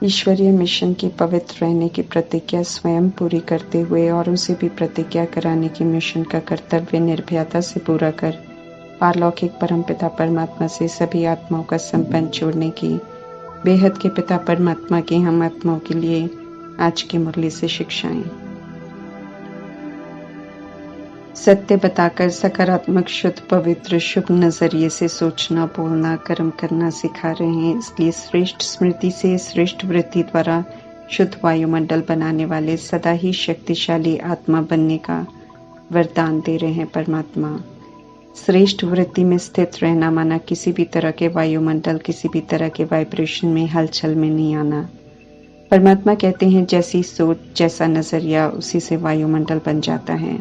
ईश्वरीय मिशन की पवित्र रहने की प्रतिज्ञा स्वयं पूरी करते हुए और उसे भी प्रतिज्ञा कराने की मिशन का कर्तव्य निर्भयता से पूरा कर पारलौकिक परमपिता परमात्मा से सभी आत्माओं का संबंध जोड़ने की बेहद के पिता परमात्मा की हम आत्माओं के लिए आज की मुरली से शिक्षाएं। सत्य बताकर सकारात्मक, शुद्ध, पवित्र, शुभ नजरिए से सोचना, बोलना, कर्म करना सिखा रहे हैं। इसलिए श्रेष्ठ स्मृति से श्रेष्ठ वृत्ति द्वारा शुद्ध वायुमंडल बनाने वाले सदा ही शक्तिशाली आत्मा बनने का वरदान दे रहे हैं परमात्मा। श्रेष्ठ वृत्ति में स्थित रहना माना किसी भी तरह के वायुमंडल, किसी भी तरह के वाइब्रेशन में, हलचल में नहीं आना। परमात्मा कहते हैं जैसी सोच, जैसा नजरिया, उसी से वायुमंडल बन जाता है।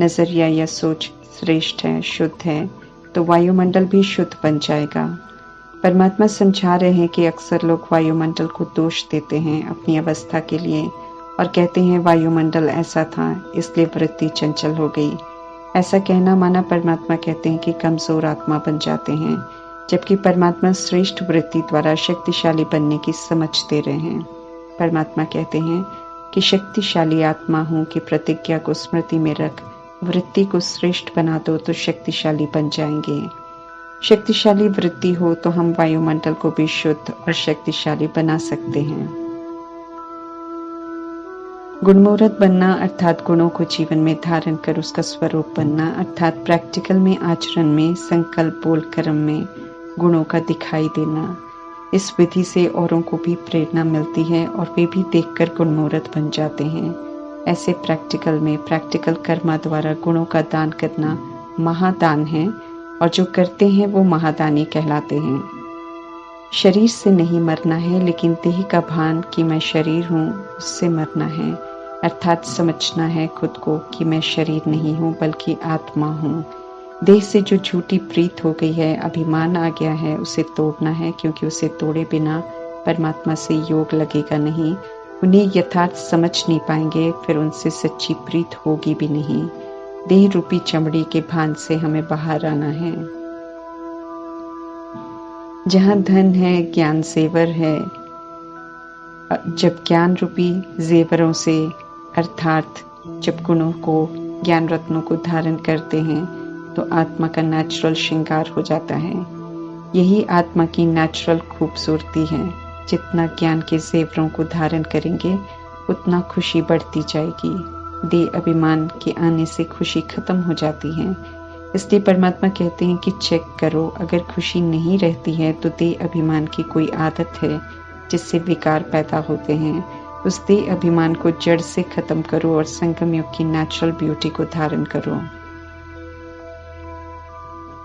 नजरिया या सोच श्रेष्ठ है, शुद्ध है, तो वायुमंडल भी शुद्ध बन जाएगा। परमात्मा समझा रहे हैं कि अक्सर लोग वायुमंडल को दोष देते हैं अपनी अवस्था के लिए और कहते हैं वायुमंडल ऐसा था इसलिए वृत्ति चंचल हो गई। ऐसा कहना माना परमात्मा कहते हैं कि कमजोर आत्मा बन जाते हैं, जबकि परमात्मा श्रेष्ठ वृत्ति द्वारा शक्तिशाली बनने की समझ दे रहे हैं। परमात्मा कहते हैं कि शक्तिशाली आत्मा हूं की प्रतिज्ञा को स्मृति में रख, वृत्ति को श्रेष्ठ बना दो तो शक्तिशाली बन जाएंगे। शक्तिशाली वृत्ति हो तो हम वायुमंडल को भी शुद्ध और शक्तिशाली बना सकते हैं। गुणमूर्त बनना अर्थात गुणों को जीवन में धारण कर उसका स्वरूप बनना, अर्थात प्रैक्टिकल में, आचरण में, संकल्प, बोल, कर्म में गुणों का दिखाई देना। इस विधि से औरों को भी प्रेरणा मिलती है और वे भी देखकर गुणमूर्त बन जाते हैं। ऐसे प्रैक्टिकल में, प्रैक्टिकल कर्मा द्वारा गुणों का दान करना महादान है और जो करते हैं वो महादानी कहलाते हैं। शरीर से नहीं मरना है, लेकिन देह का भान कि मैं शरीर हूँ उससे मरना है। अर्थात समझना है खुद को कि मैं शरीर नहीं हूँ बल्कि आत्मा हूँ। देह से जो झूठी प्रीत हो गई है, अभिमान आ गया है, उसे तोड़ना है, क्योंकि उसे तोड़े बिना परमात्मा से योग लगेगा नहीं। उन्हें यथार्थ समझ नहीं पाएंगे, फिर उनसे सच्ची प्रीत होगी भी नहीं। देह रूपी चमड़ी के भान से हमें बाहर आना है। जहां धन है, ज्ञान जेवर है। जब ज्ञान रूपी जेवरों से, अर्थात जब गुणों को, ज्ञान रत्नों को धारण करते हैं तो आत्मा का नेचुरल श्रृंगार हो जाता है। यही आत्मा की नेचुरल खूबसूरती है। जितना ज्ञान के जेवरों को धारण करेंगे उतना खुशी बढ़ती जाएगी। देह अभिमान के आने से खुशी खत्म हो जाती है। इसलिए परमात्मा कहते हैं कि चेक करो, अगर खुशी नहीं रहती है तो देह अभिमान की कोई आदत है जिससे विकार पैदा होते हैं। उस देह अभिमान को जड़ से खत्म करो और संगम युग की नेचुरल ब्यूटी को धारण करो।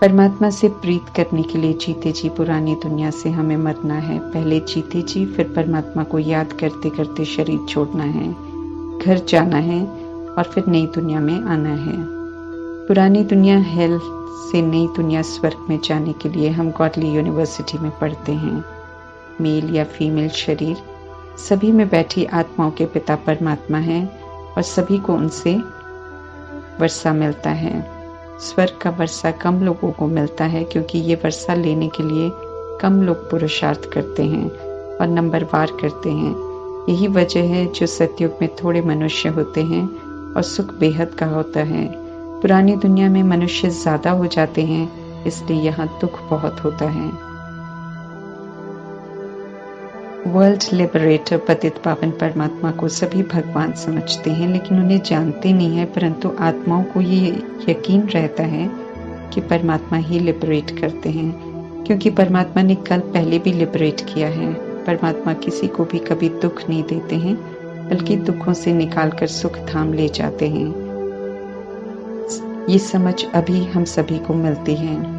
परमात्मा से प्रीत करने के लिए जीते जी पुरानी दुनिया से हमें मरना है। पहले जीते जी फिर परमात्मा को याद करते करते शरीर छोड़ना है, घर जाना है और फिर नई दुनिया में आना है। पुरानी दुनिया हेल से नई दुनिया स्वर्ग में जाने के लिए हम गॉडली यूनिवर्सिटी में पढ़ते हैं। मेल या फीमेल शरीर, सभी में बैठी आत्माओं के पिता परमात्मा हैं और सभी को उनसे वर्षा मिलता है। स्वर्ग का वर्षा कम लोगों को मिलता है क्योंकि ये वर्षा लेने के लिए कम लोग पुरुषार्थ करते हैं और नंबरवार करते हैं। यही वजह है जो सतयुग में थोड़े मनुष्य होते हैं और सुख बेहद का होता है। पुरानी दुनिया में मनुष्य ज्यादा हो जाते हैं, इसलिए यहाँ दुख बहुत होता है। वर्ल्ड लिबरेटर पतित पावन परमात्मा को सभी भगवान समझते हैं, लेकिन उन्हें जानते नहीं है। परंतु आत्माओं को ये यकीन रहता है कि परमात्मा ही लिबरेट करते हैं, क्योंकि परमात्मा ने कल पहले भी लिबरेट किया है। परमात्मा किसी को भी कभी दुख नहीं देते हैं, बल्कि दुखों से निकालकर सुख थाम ले जाते हैं। ये समझ अभी हम सभी को मिलती है।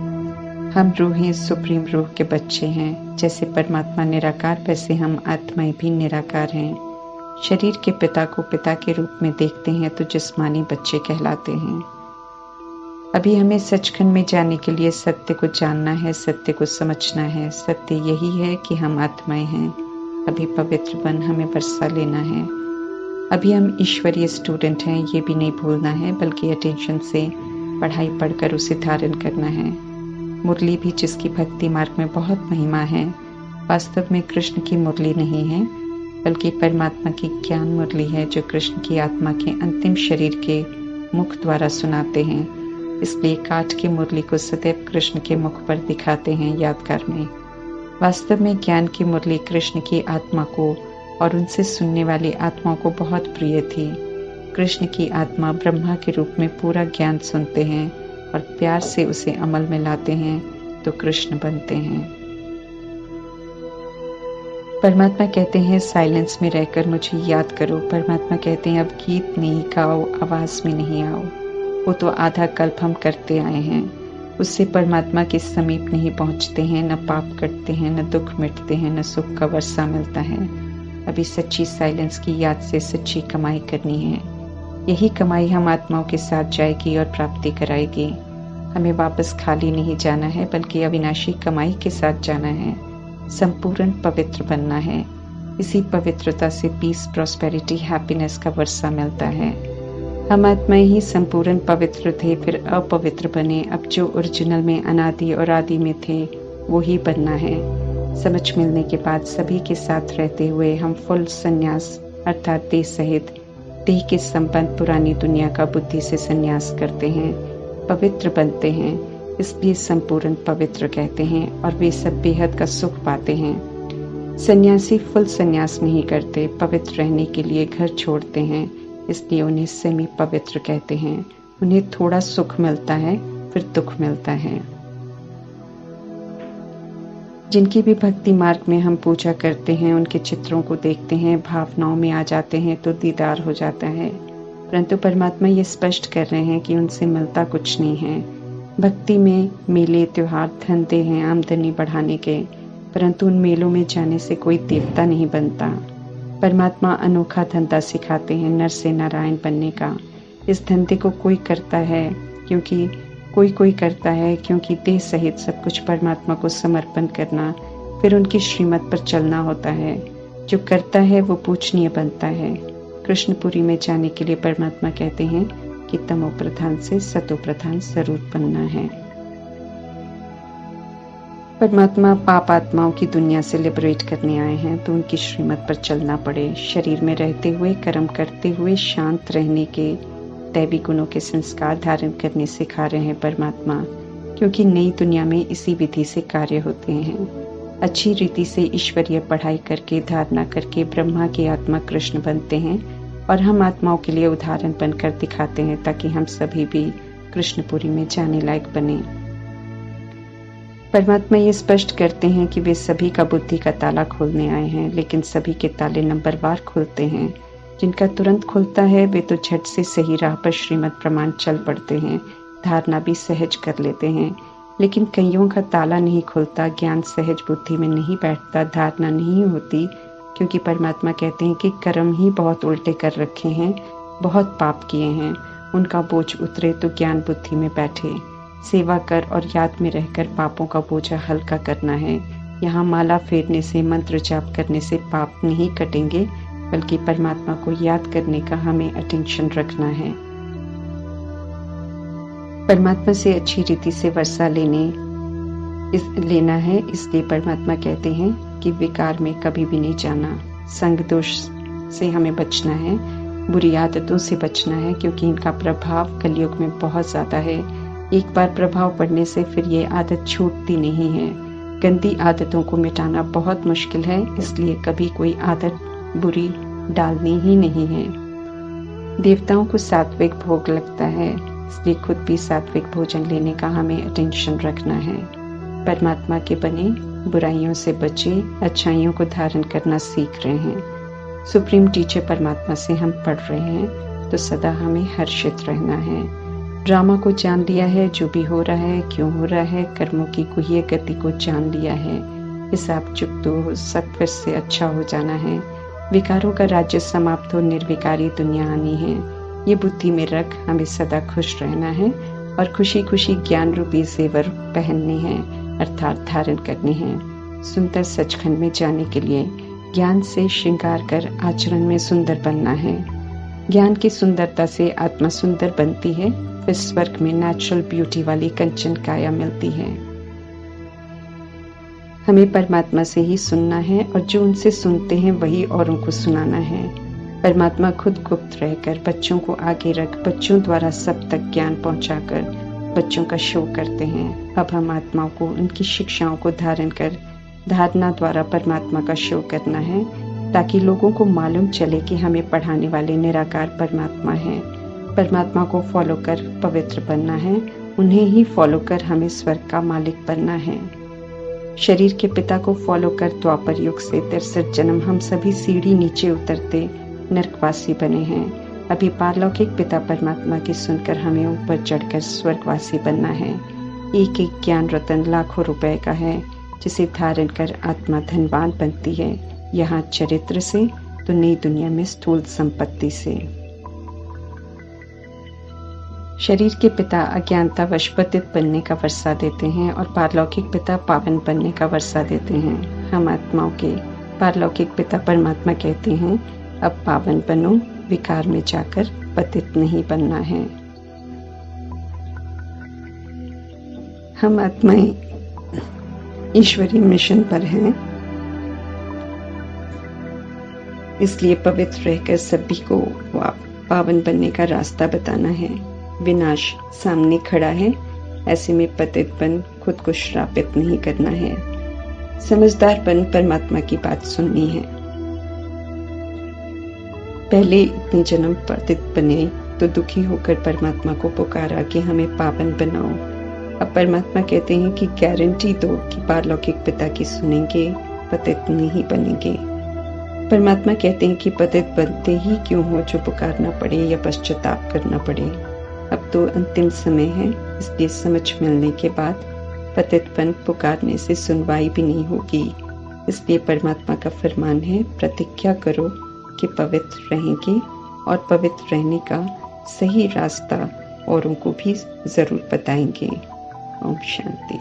हम रूहें सुप्रीम रूह के बच्चे हैं। जैसे परमात्मा निराकार, वैसे हम आत्माएं भी निराकार हैं। शरीर के पिता को पिता के रूप में देखते हैं तो जिस्मानी बच्चे कहलाते हैं। अभी हमें सचखंड में जाने के लिए सत्य को जानना है, सत्य को समझना है। सत्य यही है कि हम आत्माएं हैं। अभी पवित्र बन हमें वर्षा लेना है। अभी हम ईश्वरीय स्टूडेंट हैं, ये भी नहीं भूलना है, बल्कि अटेंशन से पढ़ाई पढ़कर उसे धारण करना है। मुरली भी जिसकी भक्ति मार्ग में बहुत महिमा है, वास्तव में कृष्ण की मुरली नहीं है, बल्कि परमात्मा की ज्ञान मुरली है जो कृष्ण की आत्मा के अंतिम शरीर के मुख द्वारा सुनाते हैं। इसलिए काठ की मुरली को सदैव कृष्ण के मुख पर दिखाते हैं यादगार में। वास्तव में ज्ञान की मुरली कृष्ण की आत्मा को और उनसे सुनने वाली आत्माओं को बहुत प्रिय थी। कृष्ण की आत्मा ब्रह्मा के रूप में पूरा ज्ञान सुनते हैं और प्यार से उसे अमल में लाते हैं तो कृष्ण बनते हैं। परमात्मा कहते हैं साइलेंस में रहकर मुझे याद करो। परमात्मा कहते हैं अब गीत नहीं गाओ, आवाज में नहीं आओ। वो तो आधा कल्प हम करते आए हैं, उससे परमात्मा के समीप नहीं पहुंचते हैं। न पाप कटते हैं, न दुख मिटते हैं, न सुख का वर्षा मिलता है। अभी सच्ची साइलेंस की याद से सच्ची कमाई करनी है। यही कमाई हम आत्माओं के साथ जाएगी और प्राप्ति कराएगी। हमें वापस खाली नहीं जाना है, बल्कि अविनाशी कमाई के साथ जाना है। संपूर्ण पवित्र बनना है। इसी पवित्रता से पीस, प्रॉस्पेरिटी, हैप्पीनेस का वर्षा मिलता है। हम आत्माएं ही संपूर्ण पवित्र थे, फिर अपवित्र बने। अब जो ओरिजिनल में अनादि और आदि में थे वो ही बनना है। समझ मिलने के बाद सभी के साथ रहते हुए हम फुल संन्यास अर्थात देह सहित देह के संबंध पुरानी दुनिया का बुद्धि से संन्यास करते हैं, पवित्र बनते हैं। इसलिए संपूर्ण पवित्र कहते हैं और वे सब बेहद का सुख पाते हैं। सन्यासी फुल संन्यास नहीं करते, पवित्र रहने के लिए घर छोड़ते हैं, इसलिए उन्हें सेमी पवित्र कहते हैं। उन्हें थोड़ा सुख मिलता है, फिर दुख मिलता है। जिनकी भी भक्ति मार्ग में हम पूजा करते हैं, उनके चित्रों को देखते हैं, भावनाओं में आ जाते हैं तो दीदार हो जाता है। परंतु परमात्मा ये स्पष्ट कर रहे हैं कि उनसे मिलता कुछ नहीं है। भक्ति में मेले, त्योहार, धंधे हैं आमदनी बढ़ाने के, परंतु उन मेलों में जाने से कोई देवता नहीं बनता। परमात्मा अनोखा धंधा सिखाते हैं, नर से नारायण बनने का। इस धंधे को कोई करता है क्योंकि कोई करता है क्योंकि देह सहित सब कुछ परमात्मा को समर्पण करना, फिर उनकी श्रीमत पर चलना होता है। जो करता है वो पूजनीय बनता है। कृष्णपुरी में जाने के लिए परमात्मा कहते हैं कि तमो प्रधान से सतो प्रधान स्वरूप बनना है। परमात्मा पाप आत्माओं की दुनिया से लिबरेट करने आए हैं, तो उनकी श्रीमत पर चलना पड़े। शरीर में रहते हुए, कर्म करते हुए शांत रहने के, दैवी गुणों के संस्कार धारण करने सिखा रहे हैं परमात्मा, क्योंकि नई दुनिया में इसी विधि से कार्य होते हैं। अच्छी रीति से ईश्वरीय पढ़ाई करके, धारणा करके ब्रह्मा की आत्मा कृष्ण बनते हैं और हम आत्माओं के लिए उदाहरण बनकर दिखाते हैं, ताकि हम सभी भी कृष्णपुरी में जाने लायक बने। परमात्मा ये स्पष्ट करते हैं कि वे सभी का बुद्धि का ताला खोलने आए हैं, लेकिन सभी के ताले नंबरवार खुलते हैं। जिनका तुरंत खुलता है वे तो झट से सही राह पर श्रीमत प्रमाण चल पड़ते हैं, धारणा भी सहज कर लेते हैं। लेकिन कईयों का ताला नहीं खुलता, ज्ञान सहज बुद्धि में नहीं बैठता, धारणा नहीं होती, क्योंकि परमात्मा कहते हैं कि कर्म ही बहुत उल्टे कर रखे हैं, बहुत पाप किए हैं। उनका बोझ उतरे तो ज्ञान बुद्धि में बैठे। सेवा कर और याद में रहकर पापों का बोझा हल्का करना है। यहाँ माला फेरने से, मंत्र जाप करने से पाप नहीं कटेंगे, बल्कि परमात्मा को याद करने का हमें अटेंशन रखना है। परमात्मा से अच्छी रीति से वर्षा लेना है। इसलिए परमात्मा कहते हैं कि विकार में कभी भी नहीं जाना। संग दोष से हमें बचना है, बुरी आदतों से बचना है, क्योंकि इनका प्रभाव कलयुग में बहुत ज्यादा है। एक बार प्रभाव पड़ने से फिर ये आदत छूटती नहीं है। गंदी आदतों को मिटाना बहुत मुश्किल है, इसलिए कभी कोई आदत बुरी डालनी ही नहीं है। देवताओं को सात्विक भोग लगता है, इसलिए खुद भी सात्विक भोजन लेने का हमें अटेंशन रखना है। परमात्मा के बने, बुराइयों से बचे, अच्छाइयों को धारण करना सीख रहे हैं। सुप्रीम टीचर परमात्मा से हम पढ़ रहे हैं, तो सदा हमें हर्षित रहना है। ड्रामा को जान लिया है, जो भी हो रहा है, क्यों हो रहा है, कर्मों की गुह्य गति को जान लिया है। हिसाब चुकता हो, सब फिर से अच्छा हो जाना है। विकारों का राज्य समाप्त हो, निर्विकारी दुनिया आनी है। ये बुद्धि में रख हमें सदा खुश रहना है और खुशी खुशी ज्ञान रूपी जेवर पहनने हैं, अर्थात धारण करने हैं। सुंदर सचखंड में जाने के लिए ज्ञान से श्रृंगार कर आचरण में सुंदर बनना है। ज्ञान की सुंदरता से आत्मा सुंदर बनती है, फिर स्वर्ग में नेचुरल ब्यूटी वाली कंचन काया मिलती है। हमें परमात्मा से ही सुनना है और जो उनसे सुनते हैं वही औरों को सुनाना है। परमात्मा खुद गुप्त रहकर बच्चों को आगे रख बच्चों द्वारा सब तक ज्ञान पहुंचाकर बच्चों का शो करते हैं। अब हम आत्माओं को उनकी शिक्षाओं को धारण कर धारणा द्वारा परमात्मा का शो करना है, ताकि लोगों को मालूम चले कि हमें पढ़ाने वाले निराकार परमात्मा हैं। परमात्मा को फॉलो कर पवित्र बनना है, उन्हें ही फॉलो कर हमें स्वर्ग का मालिक बनना है। शरीर के पिता को फॉलो कर द्वापर युग से 63 जन्म हम सभी सीढ़ी नीचे उतरते नरकवासी बने हैं। अभी पारलौकिक पिता परमात्मा की सुनकर हमें ऊपर चढ़कर स्वर्गवासी बनना है। एक एक ज्ञान रतन लाखों रुपए का है, जिसे धारण कर आत्मा धनवान बनती है, यहाँ चरित्र से तो नई दुनिया में स्थूल संपत्ति से। शरीर के पिता अज्ञानतावश पतित बनने का वर्षा देते हैं और पारलौकिक पिता पावन बनने का वर्षा देते हैं। हम आत्माओं के पारलौकिक पिता परमात्मा कहते हैं, अब पावन बनो, विकार में जाकर पतित नहीं बनना है। हम आत्माएं ईश्वरीय मिशन पर हैं, इसलिए पवित्र रहकर सभी को पावन बनने का रास्ता बताना है। विनाश सामने खड़ा है, ऐसे में पतित बन खुद को श्रापित नहीं करना है। समझदार बन परमात्मा की बात सुननी है। पहले इतने जन्म पतित बने तो दुखी होकर परमात्मा को पुकारा कि हमें पावन बनाओ। अब परमात्मा कहते हैं कि गारंटी दो कि पारलौकिक पिता की सुनेंगे, पतित नहीं बनेंगे। परमात्मा कहते हैं कि पतित बनते ही क्यों हो जो पुकारना पड़े या पश्चाताप करना पड़े। अब तो अंतिम समय है, इसलिए समझ मिलने के बाद पतितपन पुकारने से सुनवाई भी नहीं होगी। इसलिए परमात्मा का फरमान है, प्रतिज्ञा करो कि पवित्र रहेंगे और पवित्र रहने का सही रास्ता औरों को भी जरूर बताएंगे। ओम शांति।